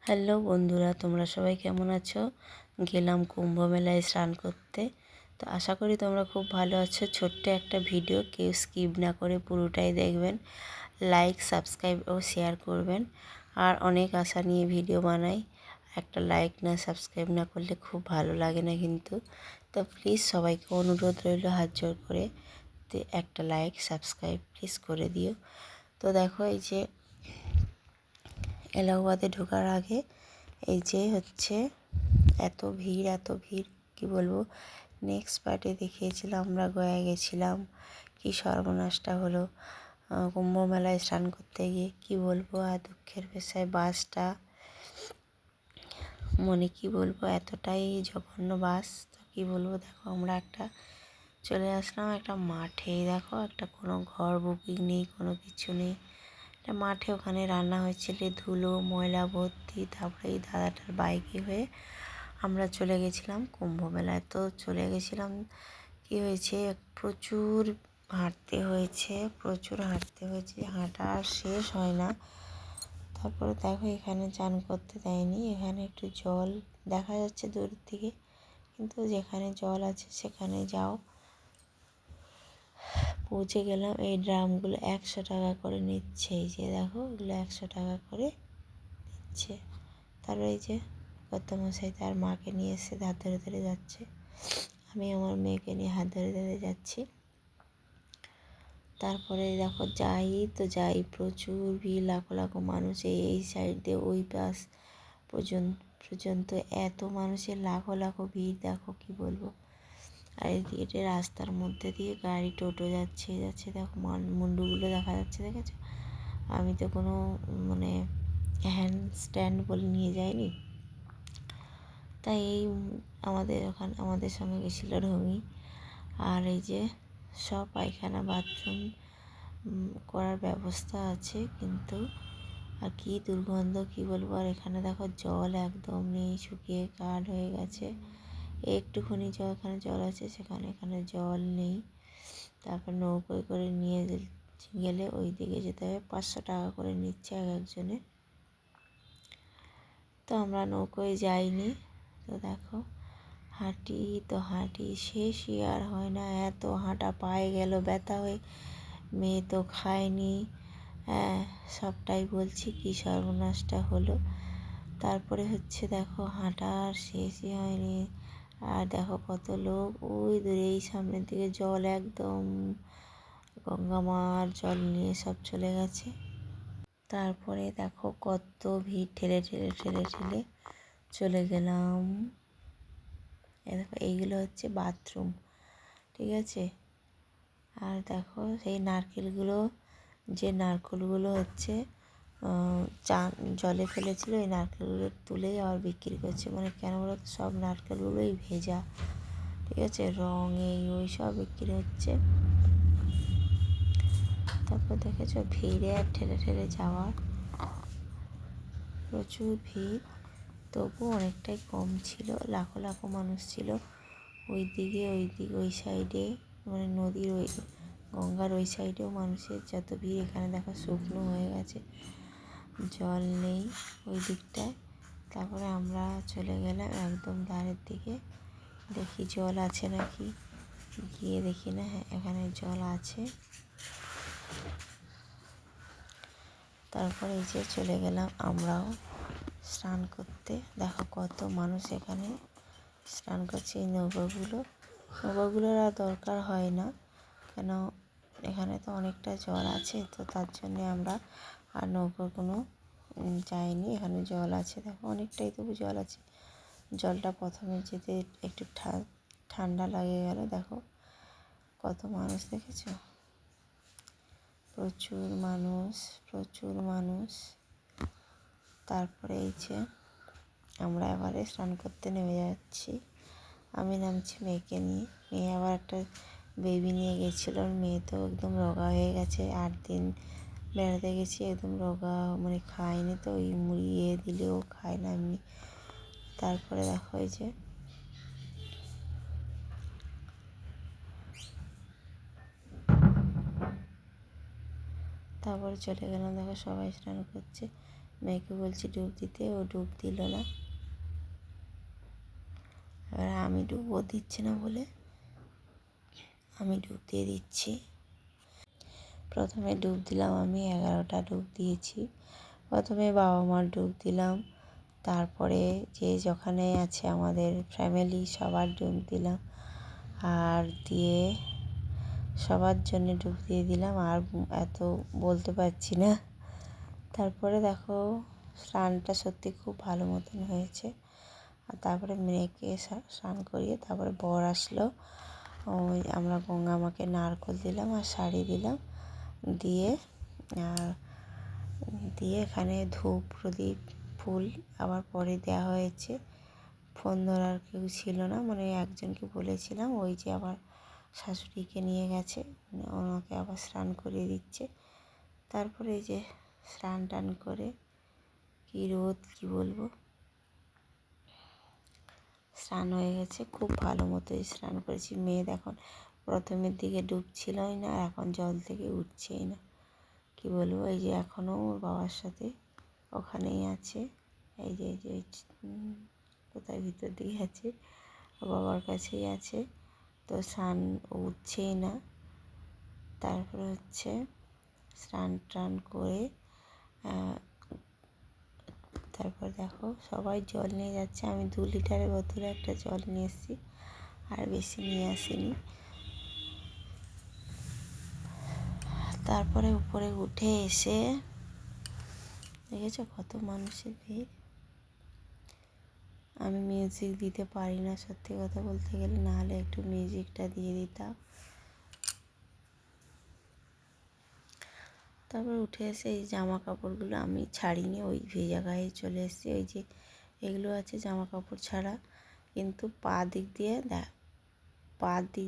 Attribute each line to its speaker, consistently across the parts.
Speaker 1: Hello বন্ধুরা, তোমরা সবাই কেমন আছো? গেলাম কুম্ভ মেলায় স্নান করতে। তো আশা করি তোমরা খুব ভালো আছো। ছোট্ট একটা ভিডিও, কেউ স্কিপ না করে পুরোটাই দেখবেন। লাইক, সাবস্ক্রাইব ও শেয়ার করবেন। আর অনেক আশা নিয়ে ভিডিও বানাই, একটা লাইক না সাবস্ক্রাইব না করলে খুব ভালো লাগে না কিন্তু। তো প্লিজ সবাইকে অনুরোধ রইল হাত জোর করে, তো একটা লাইক সাবস্ক্রাইব প্লিজ করে দিও। তো দেখো, এই যে এলাহাবাদে ঢোকার আগে এই যে হচ্ছে এত ভিড় কি বলবো। নেক্সট পার্টে দেখিয়েছিলাম আমরা গয়া গেছিলাম, কি সর্বনাশটা হলো কুম্ভ মেলায় স্নান করতে গিয়ে, কি বলবো। আর দুঃখের বিষয় বাসটা, কি বলবো, এতটাই জঘন্য বাস, তো কী বলবো। দেখো আমরা চলে আসলাম একটা মাঠে। দেখো একটা কোনো ঘর বুকিং নেই, কোনো কিছু নেই, একটা মাঠে। ওখানে রান্না হয়েছিল, ধুলো ময়লা ভর্তি। তারপরে এই দাদাটার বাইকে হয়ে আমরা চলে গেছিলাম কুম্ভ মেলায়। তো চলে গেছিলাম, কি হয়েছে, প্রচুর হাঁটতে হয়েছে, হাঁটা আর শেষ হয় না। তারপরে দেখো এখানে চান করতে দেয়নি, এখানে একটু জল দেখা যাচ্ছে দূর থেকে, কিন্তু যেখানে জল আছে সেখানে যাও। পৌঁছে গেলাম। এই ড্রামগুলো 100 টাকা করে নিচ্ছে। এই যে দেখো, এগুলো 100 টাকা করে দিচ্ছে। তারপরে এই যে কর্তামশাই তার মাকে নিয়ে এসে হাত ধরে ধরে যাচ্ছে, আমি আমার মেয়েকে নিয়ে হাত ধরে ধরে যাচ্ছি। তারপরে দেখো যাই প্রচুর ভিড়, লাখো লাখো মানুষ এই সাইড দিয়ে ওই পাশ পর্যন্ত এত মানুষের লাখো লাখো ভিড়, দেখো কি বলবো। আর এদিকে রাস্তার মধ্যে দিয়ে গাড়ি টোটো যাচ্ছে। দেখো মুন্ডুগুলো দেখা যাচ্ছে, দেখেছো? আমি তো কোনো হ্যান্ড স্ট্যান্ড বলে নিয়ে যাইনি। তাই এই আমাদের সঙ্গে গেছিল ঢমি। আর এই যে সব পায়খানা বাথরুম করার ব্যবস্থা আছে, কিন্তু আর কি দুর্গন্ধ, কি বলবো। আর এখানে দেখো জল একদম নেই, শুকিয়ে কাঠ হয়ে গেছে। একটুখানি এখানে জল আছে, এখানে জল নেই। তারপর নৌকোয় করে নিয়ে গেলে ওই দিকে যেতে হবে, 500 টাকা করে নিচ্ছে একজনে। তো আমরা নৌকোয় যাইনি। তো দেখো হাঁটি শেষই আর হয় না, এত হাঁটা, পায়ে গেল ব্যথা হয়ে। মেয়ে তো খায়নি। হ্যাঁ, সবটাই বলছি কি সর্বনাশটা হলো। তারপরে হচ্ছে দেখো হাঁটা আর শেষই হয়নি। আর দেখো কত লোক, ওই দূরে এই সামনের দিকে জল, একদম গঙ্গা মার জল নিয়ে সব চলে গেছে। তারপরে দেখো কত ভিড়, ঠেলে চলে গেলাম। দেখো এইগুলো হচ্ছে বাথরুম, ঠিক আছে। আর দেখো সেই নারকেলগুলো হচ্ছে জলে ফেলেছিল, এই নারকেলগুলো তুলেই আবার বিক্রি করছে। কেন বলো তো, সব নারকেলগুলোই ভেজা, ঠিক আছে, রং এই ওই সব বিক্রি হচ্ছে। তারপর দেখেছো ভিড়ে আর ঠেলে যাওয়া, প্রচুর ভিড়, তবু অনেকটাই কম ছিল। লাখো লাখো মানুষ ছিল ওই সাইডে, নদীর ওই গঙ্গার ওই সাইডেও মানুষের যত ভিড়। এখানে দেখো শুকনো হয়ে গেছে, জল নেই ওই দিকটায়। তারপরে আমরা চলে গেলাম একদম ধারের দিকে, দেখি জল আছে নাকি। গিয়ে দেখি না, হ্যাঁ এখানে জল আছে। তারপরে এই যে চলে গেলাম আমরাও স্নান করতে। দেখো কত মানুষ এখানে স্নান করছে। এই নৌকাগুলোর আর দরকার হয় না, কেন এখানে তো অনেকটা জল আছে। তো তার জন্যে আমরা আর নৌকাগুলো যাইনি। এখানে জল আছে, দেখো অনেকটাই তবু জল আছে। জলটা প্রথমে যেতে একটু ঠান্ডা লাগে গেল। দেখো কত মানুষ, দেখেছো? প্রচুর মানুষ। তারপরে এই যে আমরা এবারে স্নান করতে নেমে যাচ্ছি। আমি নামছি মেয়েকে নিয়ে। মেয়ে আবার একটা বেবি নিয়ে গেছিলো। মেয়ে তো একদম রোগা হয়ে গেছে, 8 দিন বেড়াতে গেছি, একদম রোগা, খায়নি তো, ওই মুড়িয়ে দিলেও খায় না এমনি। তারপরে দেখো এই যে তারপরে চলে গেলাম। দেখো সবাই স্নান করছে, মেয়েকে বলছি ডুব দিতে, ও ডুব দিল না। এবার আমি ডুবও দিচ্ছে না বলে আমি ডুব দিয়ে দিচ্ছি। প্রথমে ডুব দিলাম আমি, 11টা ডুব দিয়েছি। প্রথমে বাবা মার ডুব দিলাম, তারপরে যে যেখানে আছে আমাদের ফ্যামিলি সবার ডুব দিলাম, আর দিয়ে সবার জন্য ডুব দিয়ে দিলাম। আর এত বলতে পারছি না। তারপরে দেখো স্নানটা সত্যি খুব ভালো মতন হয়েছে। আর তারপরে মেয়েকে স্নান করিয়ে তারপরে বর আসলো। ওই আমরা গঙ্গা মাকে নারকেল দিলাম আর শাড়ি দিলাম, দিয়ে আর দিয়ে এখানে ধূপ প্রদীপ ফুল আবার পরে দেওয়া হয়েছে। ফোন ধরার কেউ ছিল না, মানে একজনকে বলেছিলাম, ওই যে আবার শাশুড়িকে নিয়ে গেছে, ওনাকে আবার স্নান করিয়ে দিচ্ছে। তারপরে এই যে স্নান টান করে, কী রোদ কী বলবো, স্নান হয়ে গেছে। খুব ভালো মতোই স্নান করেছি। মেয়ে দেখুন প্রথমের দিকে ডুবছিলই না, এখন জল থেকে উঠছেই না। কী বলবো, এই যে এখনও ওর বাবার সাথে ওখানেই আছে। এই যে কোথায় ভিতর দিকে আছে, ওর বাবার কাছেই আছে। তো স্নান উঠছেই না। তারপরে হচ্ছে স্নান টান করে তারপর দেখো সবাই জল নিয়ে যাচ্ছে। আমি 2 লিটারের বোতলে একটা জল নিয়ে এসেছি, আর বেশি নিয়ে আসিনি। তারপরে উপরে উঠে এসে দেখেছো কত মানুষের ভিড়। আমি মিউজিক দিতে পারি না সত্যি কথা বলতে গেলে, নাহলে একটু মিউজিকটা দিয়ে দিতাম। তারপর উঠে এসে এই জামা কাপড়গুলো আমি ছাড়িনি, ওই ভেজা গায়ে চলে এসেছি। ওই যে এগুলো আছে জামা কাপড় ছাড়া, কিন্তু পা দিক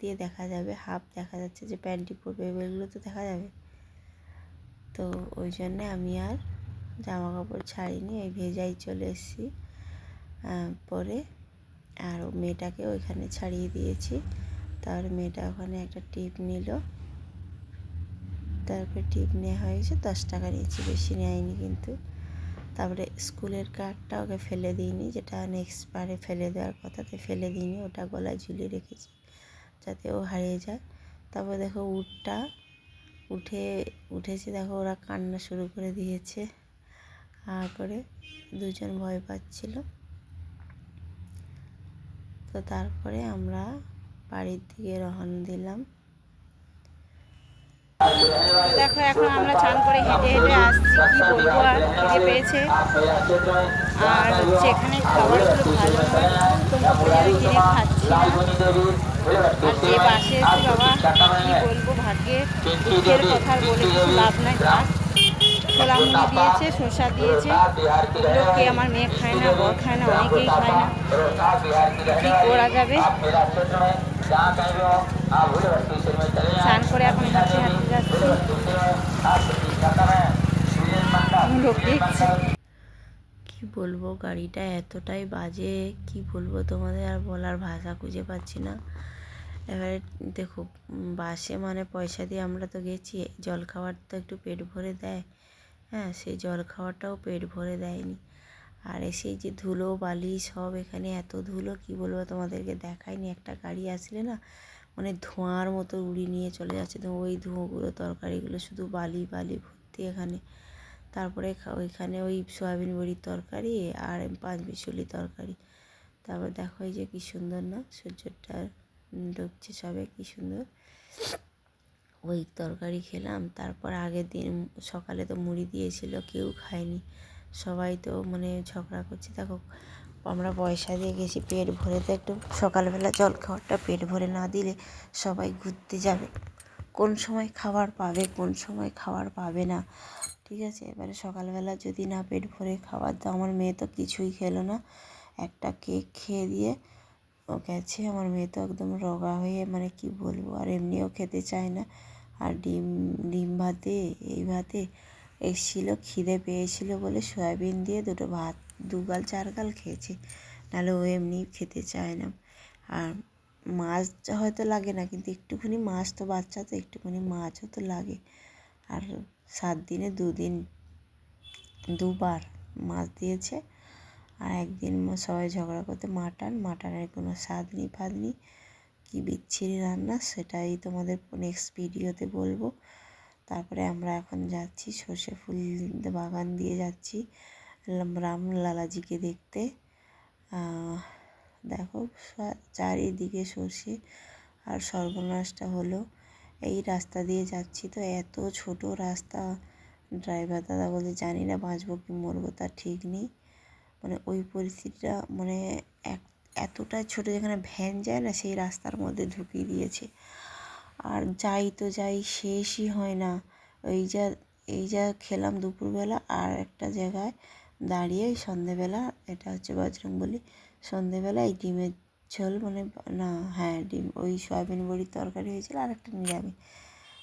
Speaker 1: দিয়ে দেখা যাবে, হাফ দেখা যাচ্ছে যে প্যান্টি পরবে, এগুলো তো দেখা যাবে। তো ওই জন্যে আমি আর জামা কাপড় ছাড়িনি, এই ভেজাই চলে এসেছি পরে। আর মেয়েটাকে ওইখানে ছাড়িয়ে দিয়েছি। তার মেয়েটা ওখানে একটা টিপ নিল, তারপরে টিপ নেওয়া হয়েছে, 10 টাকা নিয়েছি, বেশি নেয়নি কিন্তু। তারপরে স্কুলের কার্ডটা ওকে ফেলে দিইনি, যেটা নেক্সট বারে ফেলে দেওয়ার কথা, তো ফেলে দিইনি, ওটা গলায় ঝুলিয়ে রেখেছি যাতে ও হারিয়ে যায়। তারপর দেখো উঠেছে, দেখো ওরা কান্না শুরু করে দিয়েছে। করে দুজন ভয় পাচ্ছিল। তো তারপরে আমরা বাড়ির দিকে রওনা দিলাম।
Speaker 2: দেখো এখন আমরা চান করে হেঁটে হেঁটে আসছি, কি বলবো, আর খিদে পেয়েছে। আর হচ্ছে এখানে খাবারগুলো ভালো নয়, তোমরা ওই জন্য কিনে খাচ্ছি না। আর যে বাসে এসেছি বাবা, কি বলবো, ভাগ্যের দুঃখের কথা বলে কিছু লাভ নাই। ভাত ছোলা মুড়ি দিয়েছে, শসা দিয়েছে, এগুলো কে আমার মেয়ে খায় না, বর খায় না, অনেকেই খায় না। কী করা যাবে। স্নান করে এখন হাঁটতে হাঁটতে যাচ্ছি, লোক দেখছে।
Speaker 1: কি বলবো, গাড়িটা এতটাই বাজে, কি বলবো তোমাদের, আর বলার ভাষা খুঁজে পাচ্ছি না। এবারে দেখো বাসে মানে পয়সা দিয়ে আমরা তো গেছি, জল খাবার তো একটু পেট ভরে দেয়, হ্যাঁ, সেই জল খাওয়াটাও পেট ভরে দেয়নি। আর সেই যে ধুলো বালি সব, এখানে এত ধুলো কি বলবো তোমাদেরকে, দেখায়নি। একটা গাড়ি আসলে না মানে ধোঁয়ার মতো উড়িয়ে নিয়ে চলে যাচ্ছে, তো ওই ধোঁয়াগুলো তরকারিগুলো শুধু বালি বালি ভর্তি এখানে। তারপরে ওইখানে ওই সয়াবিন বড়ির তরকারি আর 5 বিশুলি তরকারি। তারপর দেখো এই যে কী সুন্দর না, সূর্যটা ডুবছে সবে, কী সুন্দর। ওই তরকারি খেলাম। তারপর আগের দিন সকালে তো মুড়ি দিয়েছিল, কেউ খায়নি, সবাই তো মানে ঝগড়া করছে। দেখো আমরা পয়সা দিয়ে গেছি পেট ভরে, তো একটু সকালবেলা জল খাবারটা পেট ভরে না দিলে সবাই ঘুরতে যাবে, কোন সময় খাবার পাবে কোন সময় খাবার পাবে না, ঠিক আছে। এবারে সকালবেলা যদি না পেট ভরে খাবার দাও, আমার মেয়ে তো কিছুই খেলো না, একটা কেক খেয়ে দিয়ে ও গেছে। আমার মেয়ে তো একদম রোগা হয়ে, মানে কি বলবো, আর এমনিও খেতে চায় না। আর ডিম ভাতে এই ভাতে এসেছিলো, খিদে পেয়েছিলো বলে সয়াবিন দিয়ে 2টো ভাত 2 গাল 4 গাল খেয়েছে, নাহলে ও এমনি খেতে চায় না। আর মাছ হয়তো লাগে না, কিন্তু একটুখানি মাছ তো, বাচ্চা তো একটুখানি মাছও তো লাগে। আর 7 দিনে 2 দিন 2 বার মাছ দিয়েছে। আর একদিন সবাই ঝগড়া করতে মাটনের কোনো স্বাদ নেই ফাদ নেই, কী বিচ্ছিরি রান্না, সেটাই তোমাদের নেক্সট ভিডিওতে বলবো। তারপরে আমরা এখন যাচ্ছি সর্ষে ফুল বাগান দিয়ে যাচ্ছি রামলালাজিকে দেখতে। দেখো চারিদিকে সর্ষে, আর সর্বনাশটা হলো এই রাস্তা দিয়ে যাচ্ছি তো, এত ছোট রাস্তা, ড্রাইভার দাদা বলে জানি না বাঁচবো কি মরবো তার ঠিক নেই। মানে ওই পরিস্থিতিটা মানে এতটা ছোট, যেখানে ভ্যান যায় না সেই রাস্তার মধ্যে ঢুকিয়ে দিয়েছে। আর যাই তো যাই, শেষই হয় না। এই যা খেলাম দুপুরবেলা, আর একটা জায়গায় দাঁড়িয়ে সন্ধেবেলা, এটা হচ্ছে বজরংবলী, সন্ধেবেলা এই ডিমের ঝোল মানে না, হ্যাঁ ডিম, ওই সয়াবিন বড়ির তরকারি হয়েছিল, আর একটা নিরামিষ।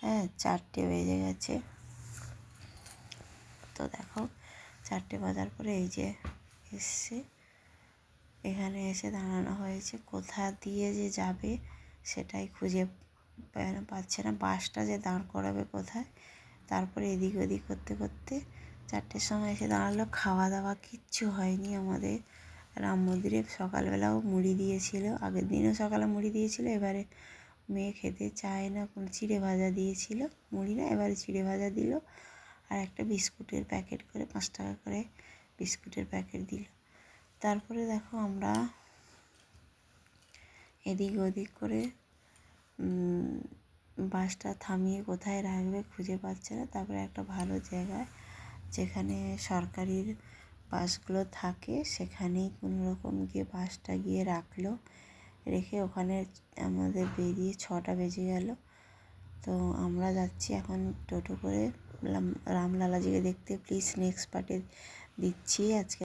Speaker 1: হ্যাঁ 4টে বেজে গেছে। তো দেখো 4টে বাজার পরে এই যে এসছে, এখানে এসে দাঁড়ানো হয়েছে। কোথা দিয়ে যে যাবে সেটাই খুঁজে পাচ্ছে না, বাসটা যে দাঁড় করাবে কোথায়। তারপরে এদিক ওদিক করতে করতে 4টের সময় এসে দাঁড়ালো। খাওয়া দাওয়া কিচ্ছু হয়নি আমাদের। রাম মন্দিরে সকালবেলাও মুড়ি দিয়েছিল, আগের দিনও সকালে মুড়ি দিয়েছিল, এবারে মেয়ে খেতে চায় না, কোনো চিড়ে ভাজা দিয়েছিল, মুড়ি না, এবারে চিড়ে ভাজা দিল, আর একটা বিস্কুটের প্যাকেট করে 5 টাকা করে বিস্কুটের প্যাকেট দিল। তারপরে দেখো আমরা এদিক ওদিক করে বাসটা থামিয়ে কোথায় রাখবে খুঁজে পাচ্ছে না। তারপরে একটা ভালো জায়গায়, যেখানে সরকারির বাসগুলো থাকে, সেখানেই কোনো রকম গিয়ে বাসটা গিয়ে রাখলো। রেখে ওখানে আমাদের বেরিয়ে 6টা বেজে গেল। তো আমরা যাচ্ছি এখন টোটো করে রামলালাজিকে দেখতে। প্লিজ নেক্সট পার্টে দিচ্ছি আজকে।